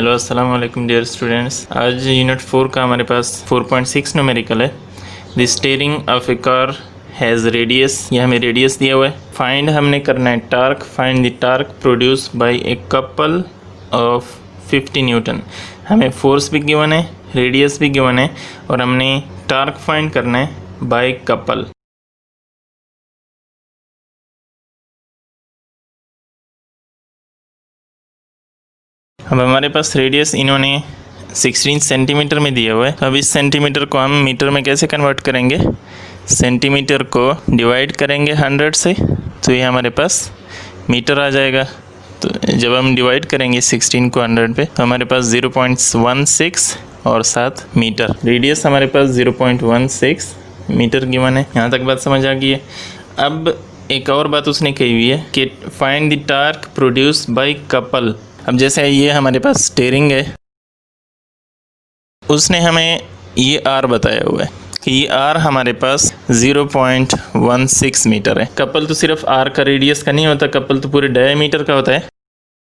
Hello अस्सलाम वालेकुम dear students. आज यूनिट 4 का हमारे पास 4.6 न्यूमेरिकल है। The steering of A car has radius, यह हमें रेडियस दिया हुआ है। फाइंड हमने करना है torque, find the torque produce by a couple of 50 Newton. हमें फोर्स भी गिवन है, रेडियस भी गिवन है और हमने टार्क फाइंड करना है बाय कपल। अब हमारे पास रेडियस इन्होंने 16 सेंटीमीटर में दिया हुआ है। अब इस सेंटीमीटर को हम मीटर में कैसे कन्वर्ट करेंगे? सेंटीमीटर को डिवाइड करेंगे 100 से, तो ये हमारे पास मीटर आ जाएगा। तो जब हम डिवाइड करेंगे 16 को 100 पे तो हमारे पास 0.16 और 7 मीटर। रेडियस हमारे पास 0.16 मीटर गिवन है। यहाँ तक बात समझ आ गई है। अब एक और बात उसने कही हुई है कि find the torque produce by couple. अब जैसे ये हमारे पास स्टीयरिंग है, उसने हमें ये आर बताया हुआ है कि ये आर हमारे पास 0.16 मीटर है। कपल तो सिर्फ आर का रेडियस का नहीं होता, कपल तो पूरे डायमीटर का होता है।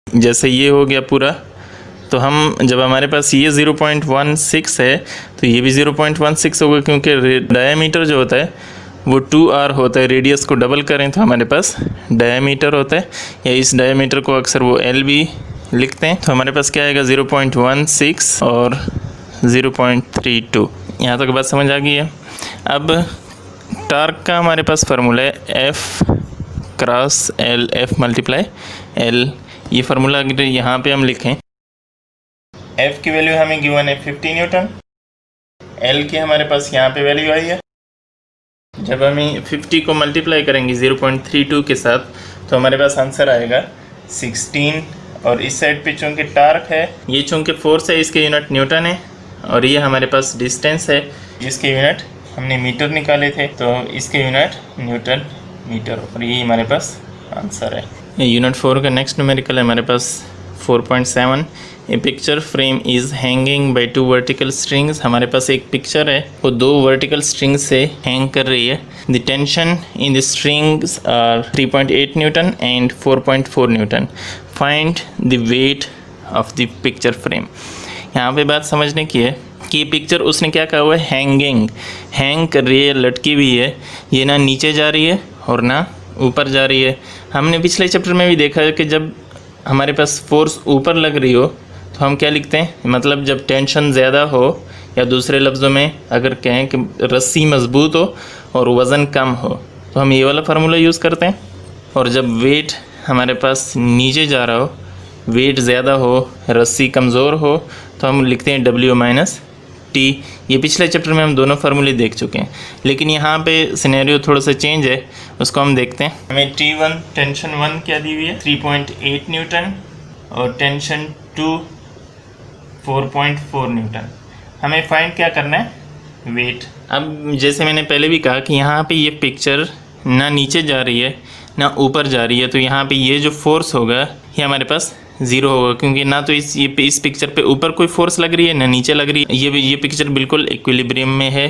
जैसे ये हो गया पूरा, तो हम जब हमारे पास ये 0.16 है तो ये भी 0.16 होगा, क्योंकि डायमीटर जो होता है वो 2r होता है। रेडियस को डबल करें तो हमारे पास डायमीटर होता है, या इस डायमीटर को अक्सर वो एल भी लिखते हैं। तो हमारे पास क्या आएगा 0.16 और 0.32। यहाँ तक बात समझ आ गई है। अब टार्क का हमारे पास फार्मूला है F cross L, F multiply L। ये फार्मूला अगर यहाँ पे हम लिखें, F की वैल्यू हमें गिवन है 50 न्यूटन, L की हमारे पास यहाँ पे वैल्यू आई है। जब हमें 50 को मल्टीप्लाई करेंगे 0.32 के साथ तो हमारे पास आंसर आएगा 16। और इस साइड पे चूँकि टार्क है, ये चूँकि फोर्स है, इसके यूनिट न्यूटन है, और ये हमारे पास डिस्टेंस है जिसके यूनिट हमने मीटर निकाले थे, तो इसके यूनिट न्यूटन मीटर, और ये हमारे पास आंसर है। यूनिट 4 का नेक्स्ट न्यूमेरिकल है हमारे पास 4.7। A picture frame is hanging by 2 vertical strings. हमारे पास एक पिक्चर है, वो 2 वर्टिकल स्ट्रिंग्स से हैंग कर रही है। The tension in the strings are 3.8 newton and 4.4 newton. Find the weight of the picture frame. यहाँ पे बात समझने की है कि पिक्चर उसने क्या कहा हुआ है, हैंग कर रही है, लटकी हुई है। ये ना नीचे जा रही है और ना ऊपर जा रही है। हमने पिछले चैप्टर में भी देखा है कि जब हमारे पास फोर्स ऊपर लग रही हो तो हम क्या लिखते हैं, मतलब जब टेंशन ज़्यादा हो, या दूसरे लफ्ज़ों में अगर कहें कि रस्सी मजबूत हो और वज़न कम हो तो हम ये वाला फार्मूला यूज़ करते हैं। और जब वेट हमारे पास नीचे जा रहा हो, वेट ज़्यादा हो, रस्सी कमज़ोर हो, तो हम लिखते हैं W माइनस T। ये पिछले चैप्टर में हम दोनों फार्मूले देख चुके हैं, लेकिन यहाँ पे सिनेरियो थोड़ा सा चेंज है, उसको हम देखते हैं। हमें T1 टेंशन 1 क्या दी हुई है 3.8 न्यूटन और टेंशन 2 4.4 न्यूटन। हमें फाइंड क्या करना है, वेट। अब जैसे मैंने पहले भी कहा कि यहाँ पे ये पिक्चर ना नीचे जा रही है ना ऊपर जा रही है, तो यहाँ पे ये जो फोर्स होगा ये हमारे पास 0 होगा, क्योंकि ना तो इस पिक्चर पे ऊपर कोई फोर्स लग रही है ना नीचे लग रही है। ये पिक्चर बिल्कुल इक्विलिब्रियम में है।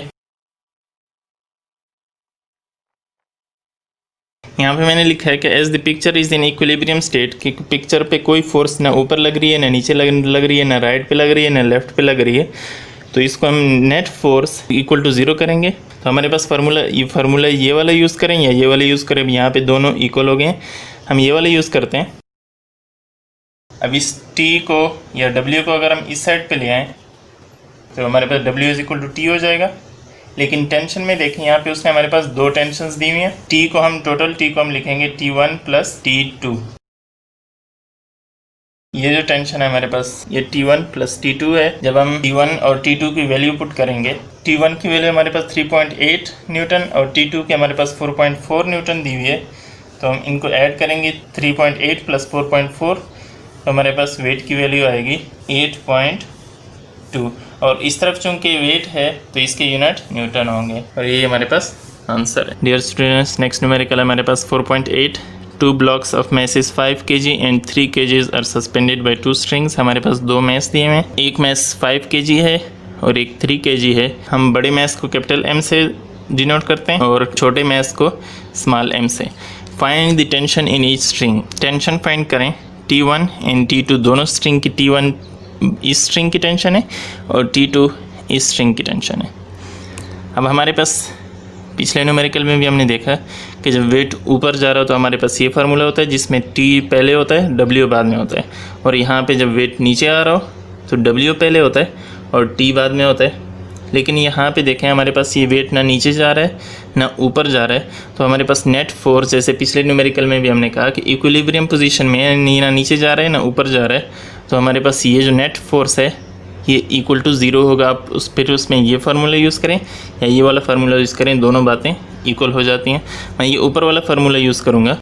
यहाँ पे मैंने लिखा है कि as the picture is in equilibrium state, कि पिक्चर पे कोई फोर्स ना ऊपर लग रही है ना नीचे लग रही है, ना राइट पे लग रही है ना लेफ्ट पे लग रही है, तो इसको हम नेट फोर्स इक्वल टू 0 करेंगे। तो हमारे पास फार्मूला ये वाला यूज़ करें या ये वाला यूज़ करें। यहाँ पे दोनों इक्वल हो गए, हम ये वाला यूज़ करते हैं। अब इस T को या W को अगर हम इस साइड पे ले आएँ तो हमारे पास W is equal to T हो जाएगा। लेकिन टेंशन में देखें, यहाँ पे उसने हमारे पास 2 टेंशन्स दी हुई हैं। T को हम लिखेंगे T1 प्लस T2। ये जो टेंशन है हमारे पास ये T1 प्लस T2 है। जब हम T1 और T2 की वैल्यू पुट करेंगे, T1 की वैल्यू हमारे पास 3.8 न्यूटन और T2 की हमारे पास 4.4 न्यूटन दी हुई है, तो हम इनको ऐड करेंगे 3.8 प्लस 4.4, तो हमारे पास वेट की वैल्यू आएगी 8.2। और इस तरफ चूँकि वेट है तो इसके यूनिट न्यूटन होंगे, और ये हमारे पास आंसर है। डियर स्टूडेंट्स, नेक्स्ट न्यूमेरिकल हमारे पास 4.8। 2 blocks of mass is 5 kg and 3 kgs are suspended by 2 strings। हमारे पास 2 मैस दिए हुए हैं, एक मैस 5 kg है और एक 3 kg है। हम बड़े मैस को कैपिटल M से डिनोट करते हैं और छोटे मैस को स्मॉल m से। Find the tension in each string. Tension find करें T1 एंड T2 दोनों स्ट्रिंग की। T1 इस स्ट्रिंग की टेंशन है और T2 इस स्ट्रिंग की टेंशन है। अब हमारे पास पिछले न्यूमेरिकल में भी हमने देखा कि जब वेट ऊपर जा रहा हो तो हमारे पास ये फार्मूला होता है जिसमें T पहले होता है, W बाद में होता है, और यहाँ पे जब वेट नीचे आ रहा हो तो W पहले होता है और T बाद में होता है। लेकिन यहाँ पे देखें हमारे पास ये वेट ना नीचे जा रहा है ना ऊपर जा रहा है, तो हमारे पास नेट फोर्स, जैसे पिछले न्यूमेरिकल में भी हमने कहा कि इक्विलिब्रियम पोजीशन में है, ना नीचे जा रहा है ना ऊपर जा रहा है, तो हमारे पास ये जो नेट फोर्स है ये इक्वल टू ज़ीरो होगा। आप फिर उसमें ये फार्मूला यूज़ करें या ये वाला फार्मूला यूज़ करें, दोनों बातें इक्वल हो जाती हैं। मैं ये ऊपर वाला फार्मूला यूज़ करूँगा,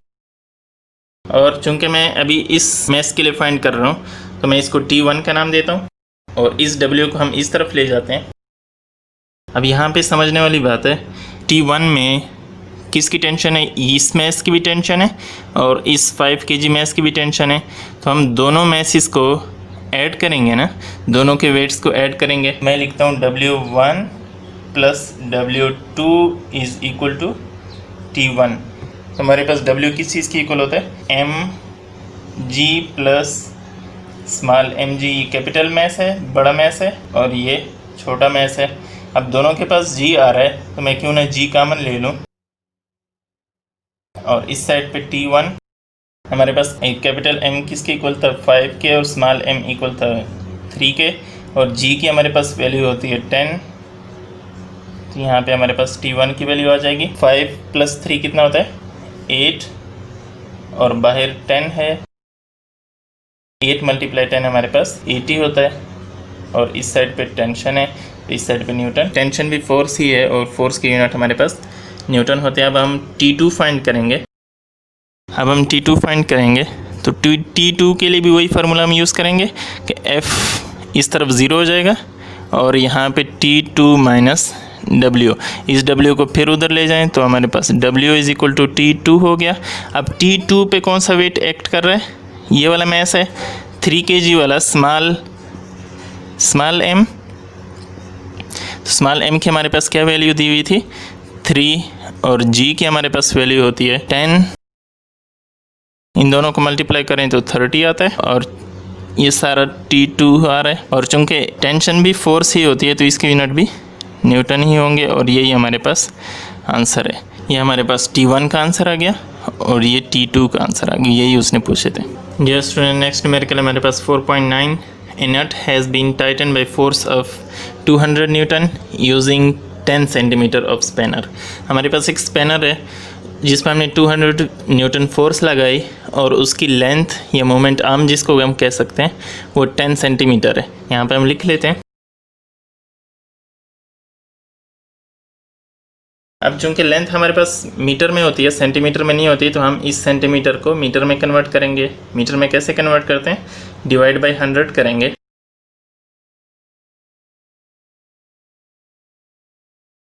और चूँकि मैं अभी इस मैस के लिए फाइंड कर रहा हूँ तो मैं इसको T1 का नाम देता हूँ और इस W को हम इस तरफ ले जाते हैं। अब यहाँ पे समझने वाली बात है, T1 में किसकी टेंशन है? इस मैस की भी टेंशन है और इस 5 kg मैस की भी टेंशन है, तो हम दोनों मैसेस को ऐड करेंगे ना, दोनों के वेट्स को ऐड करेंगे। मैं लिखता हूँ W1 plus W2 is equal to T1। तो हमारे पास W किस चीज़ की इक्वल होता है? mg plus small mg। ये कैपिटल मैस है, बड़ा मैस है, और ये छोटा मैस है। अब दोनों के पास g आ रहा है तो मैं क्यों ना g कॉमन ले लूँ, और इस साइड पे T1 हमारे पास कैपिटल M किसके इक्वल था? 5 के, और स्मॉल m इक्वल था 3 के, और g की हमारे पास वैल्यू होती है 10। तो यहाँ पे हमारे पास T1 की वैल्यू आ जाएगी। 5 प्लस 3 कितना होता है? 8, और बाहर 10 है, 8 मल्टीप्लाई 10 हमारे पास 80 होता है, और इस साइड पे टेंशन है, इस साइड पे न्यूटन। टेंशन भी फोर्स ही है और फोर्स की यूनिट हमारे पास न्यूटन होते हैं। अब हम T2 फाइंड करेंगे। तो T2 के लिए भी वही फार्मूला हम यूज़ करेंगे कि F इस तरफ ज़ीरो हो जाएगा और यहाँ पे T2 माइनस W, इस W को फिर उधर ले जाएं तो हमारे पास W is equal to T2 हो गया। अब T2 पे कौन सा वेट एक्ट कर रहा है? ये वाला मैस है, 3 kg वाला स्मॉल m। तो स्मॉल m की हमारे पास क्या वैल्यू दी हुई थी? 3, और g की हमारे पास वैल्यू होती है 10। इन दोनों को मल्टीप्लाई करें तो 30 आता है, और ये सारा T2 आ रहा है, और चूँकि टेंशन भी फोर्स ही होती है तो इसकी यूनिट भी न्यूटन ही होंगे, और यही हमारे पास आंसर है। ये हमारे पास T1 का आंसर आ गया और ये T2 का आंसर आ गया, यही उसने पूछे थे। जी स्टूडेंट, नेक्स्ट न्यूमेरिकल हमारे पास 4.9। A nut has been tightened by force of 200 Newton using 10 centimetre of spanner. हमारे पास एक स्पैनर है जिस पर हमने 200 न्यूटन फोर्स लगाई, और उसकी लेंथ या मोमेंट आर्म जिसको हम कह सकते हैं वो 10 सेंटीमीटर है। यहाँ पे हम लिख लेते हैं। अब चूँकि लेंथ हमारे पास मीटर में होती है, सेंटीमीटर में नहीं होती, तो हम इस सेंटीमीटर को मीटर में कन्वर्ट करेंगे। मीटर में कैसे कन्वर्ट करते हैं? डिवाइड बाई 100 करेंगे।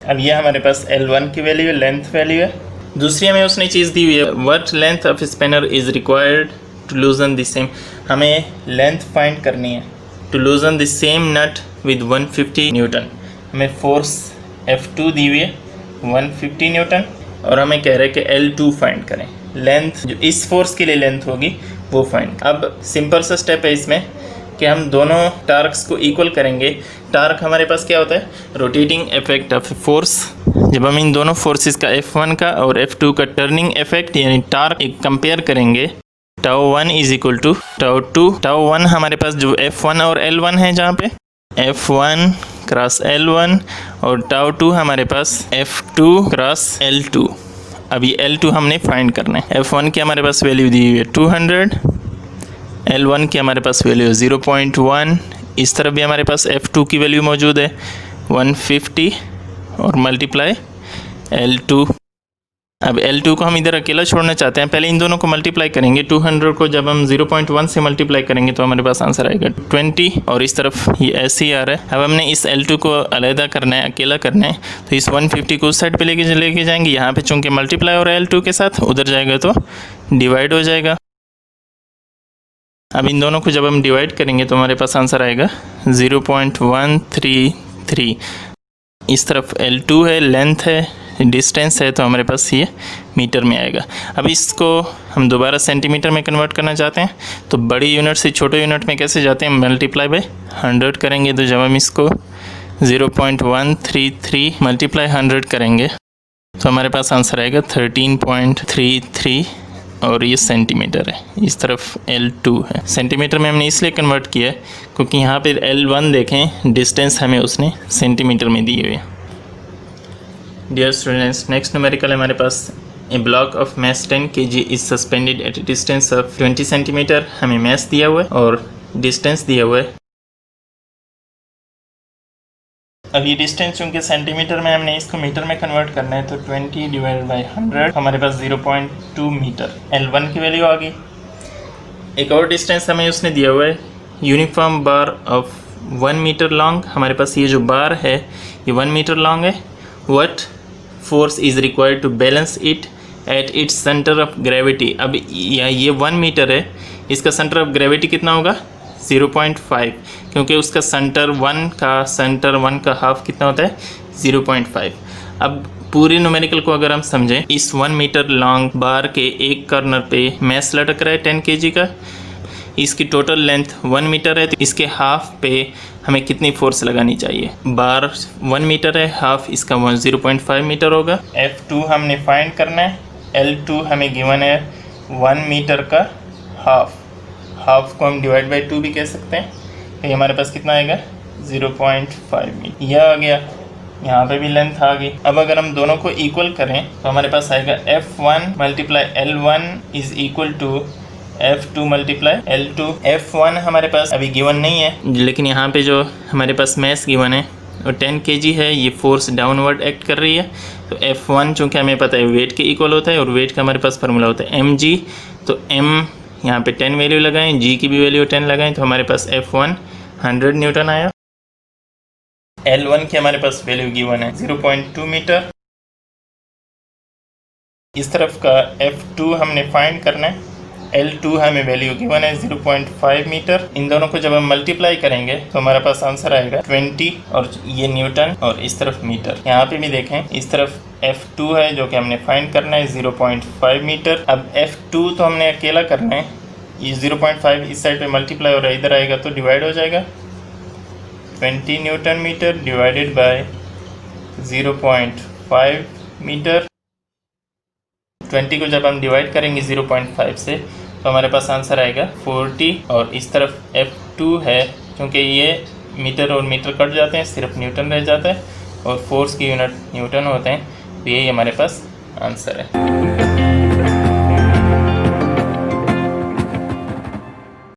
अब ये हमारे पास L1 की वैल्यू है, लेंथ वैल्यू है। दूसरी हमें उसने चीज़ दी हुई है, what length of spanner is required to loosen the same. हमें लेंथ फाइंड करनी है to loosen the same nut with 150 newton. हमें फोर्स F2 दी हुई है 150 न्यूटन, और हमें कह रहे हैं कि L2 फाइंड करें। लेंथ जो इस फोर्स के लिए लेंथ होगी वो फाइंड। अब सिंपल सा स्टेप है इसमें कि हम दोनों टार्क्स को इक्वल करेंगे। टार्क हमारे पास क्या होता है? Rotating effect of force. जब हम इन दोनों फोर्सेस का F1 का और F2 का टर्निंग इफेक्ट यानी टार्क एक कंपेयर करेंगे, τ1 इज इक्वल टू τ2। τ1 हमारे पास जो F1 और L1 है, जहाँ पे F1 क्रॉस L1, और τ2 हमारे पास F2 क्रॉस L2। अभी L2 हमने फाइंड करना है। F1 की हमारे पास वैल्यू दी हुई है 200, L1 की हमारे पास वैल्यू है 0.1। इस तरफ भी हमारे पास F2 की वैल्यू मौजूद है 150, और मल्टीप्लाई L2। अब L2 को हम इधर अकेला छोड़ना चाहते हैं, पहले इन दोनों को मल्टीप्लाई करेंगे। 200 को जब हम 0.1 से मल्टीप्लाई करेंगे तो हमारे पास आंसर आएगा 20, और इस तरफ ये ऐसे ही आ रहा है। अब हमने इस L2 को अलहदा करना है, अकेला करना है, तो इस 150 को उस साइड पे लेके जाएंगे। यहाँ पे चूँकि मल्टीप्लाई हो रहा है L2 के साथ, उधर जाएगा तो डिवाइड हो जाएगा। अब इन दोनों को जब हम डिवाइड करेंगे तो हमारे पास आंसर आएगा 0.133। इस तरफ L2 है, लेंथ है, डिस्टेंस है तो हमारे पास ये मीटर में आएगा। अब इसको हम दोबारा सेंटीमीटर में कन्वर्ट करना चाहते हैं तो बड़ी यूनिट से छोटे यूनिट में कैसे जाते हैं, मल्टीप्लाई बाय 100 करेंगे। तो जब हम इसको 0.133 मल्टीप्लाई 100 करेंगे तो हमारे पास आंसर आएगा 13.33 और ये सेंटीमीटर है। इस तरफ L2 है। सेंटीमीटर में हमने इसलिए कन्वर्ट किया है क्योंकि यहाँ पे L1 देखें, डिस्टेंस हमें उसने सेंटीमीटर में दिए हुए। डियर स्टूडेंट्स, नेक्स्ट न्यूमेरिकल है हमारे पास। A block of mass 10 kg is suspended at a distance of 20 centimetre. हमें मैस दिया हुआ है और डिस्टेंस दिया हुआ है। अब ये डिस्टेंस चूँकि सेंटीमीटर में, हमने इसको मीटर में कन्वर्ट करना है तो 20 डिवाइडेड बाई 100 हमारे पास 0.2 मीटर L1 की वैल्यू आ गई। एक और डिस्टेंस हमें उसने दिया हुआ है, uniform bar of 1 metre long. हमारे पास ये जो बार है ये 1 मीटर लॉन्ग है। What force is required to balance it at its centre of gravity. अब ये 1 मीटर है, इसका सेंटर ऑफ ग्रेविटी कितना होगा, 0.5, क्योंकि उसका सेंटर 1 का हाफ कितना होता है, 0.5। अब पूरी न्यूमेरिकल को अगर हम समझें, इस 1 मीटर लॉन्ग बार के एक कॉर्नर पे मैस लटक रहा है 10 kg का। इसकी टोटल लेंथ 1 मीटर है तो इसके हाफ पे हमें कितनी फोर्स लगानी चाहिए। बार 1 मीटर है, हाफ इसका 0.5 मीटर होगा। F2 हमने फाइंड करना है। L2 हमें गिवन है 1 मीटर का हाफ को हम डिवाइड बाई 2 भी कह सकते हैं। तो ये हमारे पास कितना आएगा, 0.5 मीटर। यह आ गया, यहाँ पे भी लेंथ आ गई। अब अगर हम दोनों को इक्वल करें तो हमारे पास आएगा F1 multiply L1 is equal to F2 multiply L2। F1 हमारे पास अभी गिवन नहीं है, लेकिन यहाँ पे जो हमारे पास मैस गिवन है और 10 kg है, ये फोर्स डाउनवर्ड एक्ट कर रही है। तो F1 चूँकि हमें पता है वेट के इक्वल होता है और वेट का हमारे पास फार्मूला होता है mg। तो m यहाँ पे 10 वैल्यू लगाएं, g की भी वैल्यू 10 लगाएं तो हमारे पास F1 100 न्यूटन आया। L1 की हमारे पास वैल्यू गिवन है 0.2 मीटर। इस तरफ का F2 हमने फाइंड करना है। L2 हमें वैल्यू गिवन है 0.5 मीटर। इन दोनों को जब हम मल्टीप्लाई करेंगे तो हमारे पास आंसर आएगा 20 और ये न्यूटन और इस तरफ मीटर। यहाँ पे भी देखें, इस तरफ F2 है जो कि हमने फाइंड करना है 0.5 मीटर। अब F2 तो हमने अकेला करना है, ये 0.5 इस साइड पे मल्टीप्लाई और इधर आएगा तो डिवाइड हो जाएगा। 20 newton metre divided by 0.5 metre. 20 को जब हम डिवाइड करेंगे 0.5 से तो हमारे पास आंसर आएगा 40। और इस तरफ F2 है, क्योंकि ये मीटर और मीटर कट जाते हैं, सिर्फ न्यूटन रह जाता है और फोर्स की यूनिट न्यूटन होते हैं। तो यही हमारे पास आंसर है।